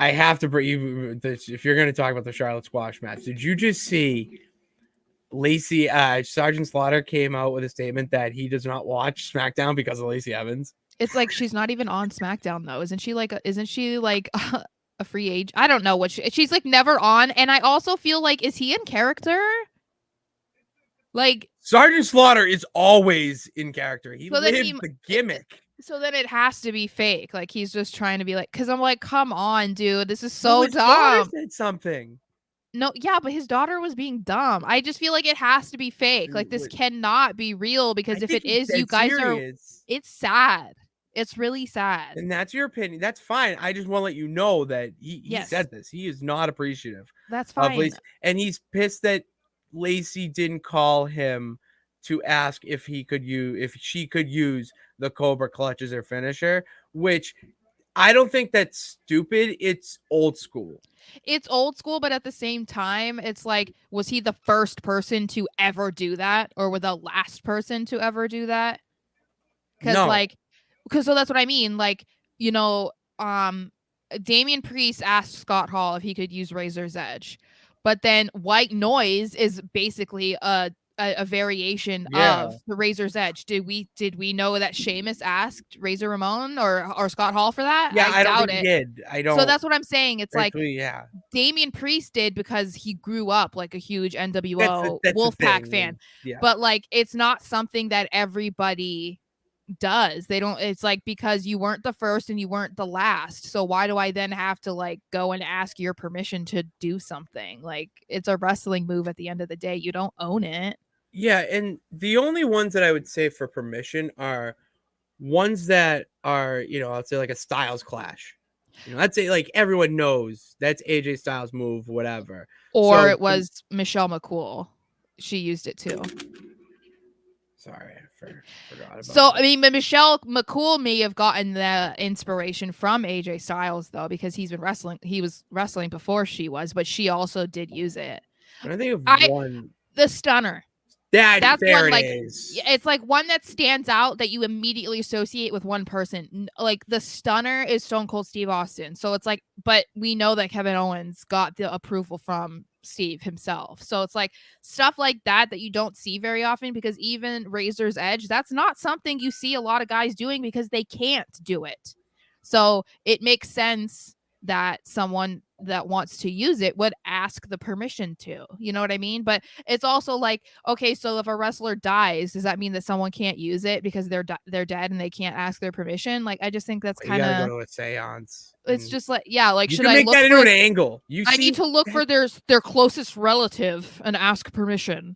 I have to bring you this if you're going to talk about the Charlotte Squash match. Did you just see Lacey? Sergeant Slaughter came out with a statement that he does not watch SmackDown because of Lacey Evans. It's like she's not even on SmackDown though. Isn't she like a free agent? I don't know what she's like never on. And I also feel like, is he in character? Like Sergeant Slaughter is always in character. He so lives the gimmick. So then it has to be fake. Like he's just trying to be like, because I'm like, come on, dude, this is No, so his daughter dumb. said something. No, yeah, but his daughter was being dumb. I just feel like it has to be fake. Like this cannot be real because I if it think he's is, you dead guys serious. it's sad. It's really sad. And that's your opinion. That's fine. I just want to let you know that he Yes. said this. He is not appreciative That's of fine. Lacey. And he's pissed that Lacey didn't call him to ask if she could use the Cobra Clutch as her finisher, which I don't think that's stupid. It's old school. It's old school, but at the same time, it's like, was he the first person to ever do that, or were the last person to ever do that? Because No. so that's what I mean. Like, you know, Damian Priest asked Scott Hall if he could use Razor's Edge, but then White Noise is basically a variation of the Razor's Edge. Did we know that Sheamus asked Razor Ramon or Scott Hall for that? Yeah, I don't doubt think it. he did. I don't. So that's what I'm saying. It's like yeah. Damian Priest did because he grew up like a huge NWO That's Wolfpack fan. Yeah. But like it's not something that everybody does. They don't, it's like because you weren't the first and you weren't the last. So why do I then have to like go and ask your permission to do something? Like it's a wrestling move at the end of the day. You don't own it. Yeah, and the only ones that I would say for permission are ones that are, I'd say like a Styles clash. I'd say like everyone knows that's AJ Styles move, whatever. Or it was Michelle McCool. She used it too. Sorry, I forgot about So, I mean, Michelle McCool may have gotten the inspiration from AJ Styles, though, because he was wrestling before she was, but she also did use it. I think of one. The stunner. That's one, like, it's like one that stands out that you immediately associate with one person. Like the stunner is Stone Cold Steve Austin. So it's like, but we know that Kevin Owens got the approval from Steve himself. So it's like stuff like that you don't see very often, because even Razor's Edge, that's not something you see a lot of guys doing because they can't do it. So it makes sense that someone that wants to use it would ask the permission to, you know what I mean? But it's also like, okay, so if a wrestler dies, does that mean that someone can't use it because they're dead and they can't ask their permission? Like, I just think that's kind of, you gotta go to a seance. It's just like, yeah, like, should I make that into an angle? I need to look for their closest relative and ask permission.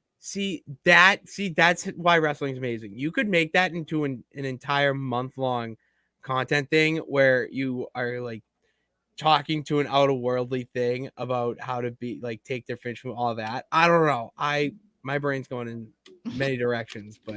That's why wrestling is amazing. You could make that into an entire month-long content thing where you are like talking to an out-of-worldly thing about how to be like take their finish from all that. I don't know. My brain's going in many directions, but